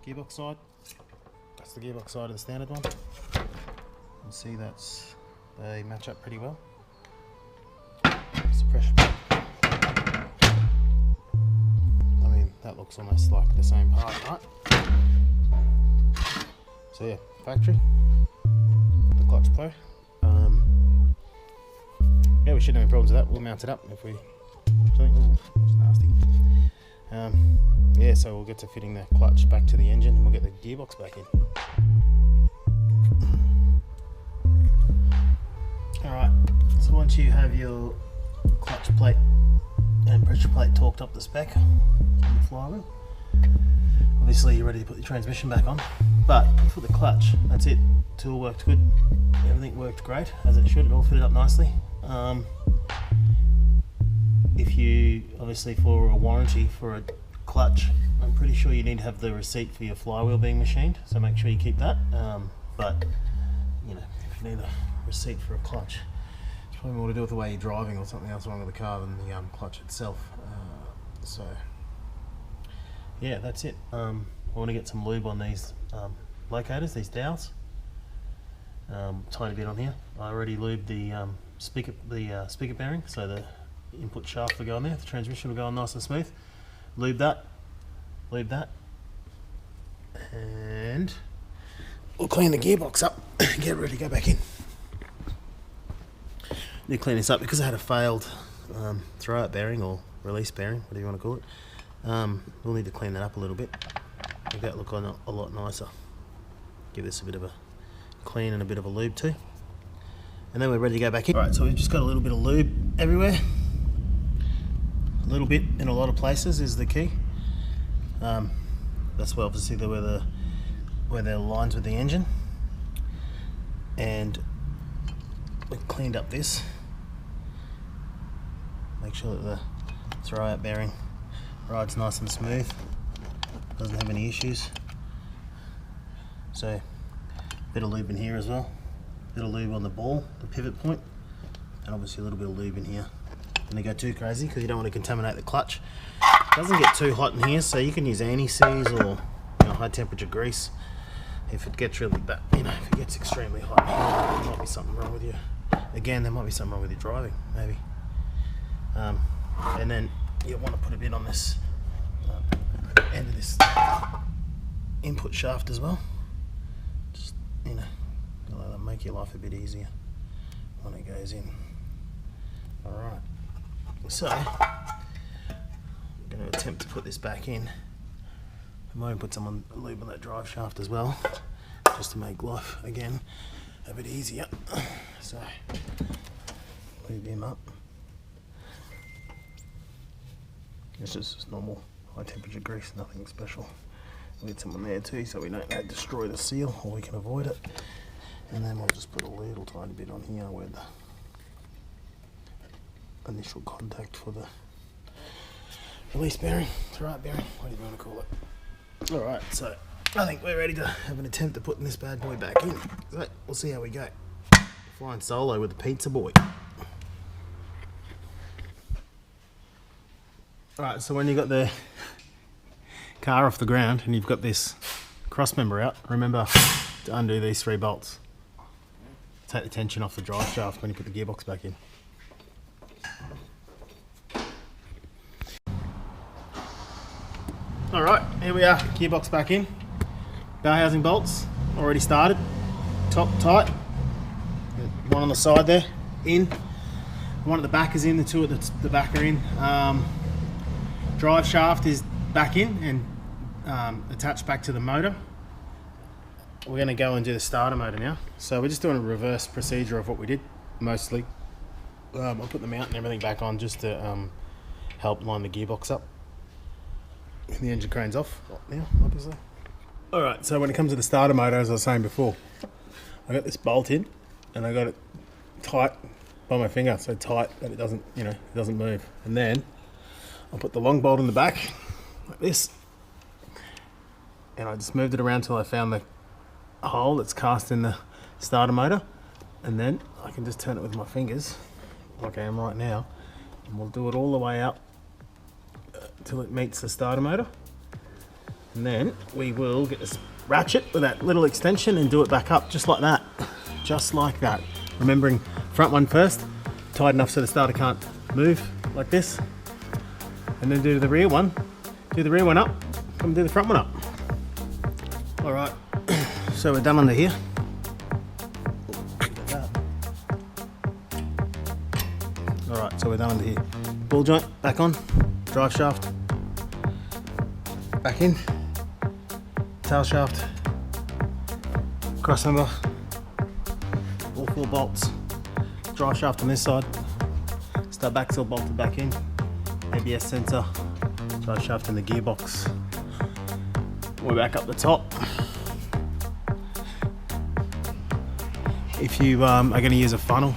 Gearbox side. That's the gearbox side of the standard one. You can see they match up pretty well. It's a pressure plate. I mean, that looks almost like the same part, right? So yeah, factory. The clutch plate. Yeah, we shouldn't have any problems with that. We'll mount it up if we. Oh, that's nasty. Yeah, so we'll get to fitting the clutch back to the engine and we'll get the gearbox back in. Alright, so once you have your clutch plate and pressure plate torqued up the spec on the flywheel, obviously you're ready to put the transmission back on. But for the clutch, that's it. Tool worked good, everything worked great as it should, it all fitted up nicely. If you, obviously for a warranty for a clutch, I'm pretty sure you need to have the receipt for your flywheel being machined, so make sure you keep that. But you know, if you need a receipt for a clutch, it's probably more to do with the way you're driving or something else wrong with the car than the clutch itself. So yeah, that's it. I want to get some lube on these locators, these dowels. Tiny bit on here. I already lubed the speaker bearing, so the input shaft will go on there. The transmission will go on nice and smooth. Lube that, and we'll clean the gearbox up and get ready to go back in. Need to clean this up because I had a failed throwout bearing or release bearing, whatever you want to call it. We'll need to clean that up a little bit, make that look a lot nicer. Give this a bit of a clean and a bit of a lube too, and then we're ready to go back in. Alright, so we've just got a little bit of lube everywhere. A little bit in a lot of places is the key. That's where obviously where the lines with the engine, and we've cleaned up this. Make sure that the throwout bearing rides nice and smooth, doesn't have any issues. So a bit of lube in here as well, a bit of lube on the ball, the pivot point, and obviously a little bit of lube in here. Don't go too crazy because you don't want to contaminate the clutch. It doesn't get too hot in here, so you can use anti-seize or high temperature grease. If it gets really bad, if it gets extremely hot, there might be something wrong with you. Again, there might be something wrong with your driving, maybe. And then you want to put a bit on this end of this input shaft as well. Just that'll make your life a bit easier when it goes in. All right. So, I'm going to attempt to put this back in. I might put some lube on that drive shaft as well, just to make life, again, a bit easier. So, lube him up. It's just normal high temperature grease, nothing special. We'll get some on there too, so we don't destroy the seal, or we can avoid it. And then we'll just put a little tiny bit on here where the initial contact for the release bearing, throwout bearing, whatever you want to call it. Alright, so I think we're ready to have an attempt at putting this bad boy back in. So we'll see how we go. Flying solo with the pizza boy. Alright, so when you got the car off the ground and you've got this cross member out, remember to undo these 3 bolts. Take the tension off the drive shaft when you put the gearbox back in. Alright, here we are, gearbox back in. Bell housing bolts already started, top tight. One on the side there, in. One at the back is in, the two at the back are in. Drive shaft is back in and attached back to the motor. We're going to go and do the starter motor now. So we're just doing a reverse procedure of what we did, mostly. I'll put the mount and everything back on just to help line the gearbox up. The engine crane's off now, obviously. Alright, so when it comes to the starter motor, as I was saying before, I got this bolt in and I got it tight by my finger, so tight that it doesn't, it doesn't move. And then I'll put the long bolt in the back, like this, and I just moved it around till I found the hole that's cast in the starter motor, and then I can just turn it with my fingers, like I am right now, and we'll do it all the way up till it meets the starter motor. And then we will get this ratchet with that little extension and do it back up just like that. Just like that. Remembering front one first, tight enough so the starter can't move like this. And then do the rear one. Do the rear one up, come do the front one up. All right, so we're done under here. All right, so we're done under here. Ball joint back on, drive shaft back in, tail shaft, cross member, all 4 bolts, drive shaft on this side, start back still bolted back in, ABS sensor, drive shaft in the gearbox. We're back up the top. If you are going to use a funnel,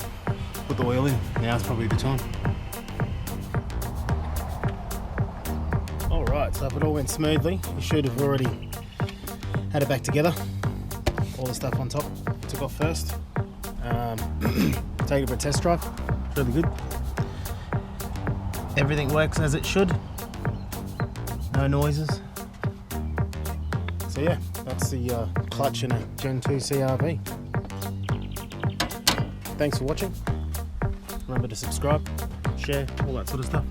put the oil in, now's probably the time. Alright, so if it all went smoothly, you should have already had it back together. All the stuff on top took off first. Take it for a test drive, it's really good. Everything works as it should, no noises. So yeah, that's the clutch in a Gen 2 CRV. Thanks for watching. Remember to subscribe, share, all that sort of stuff.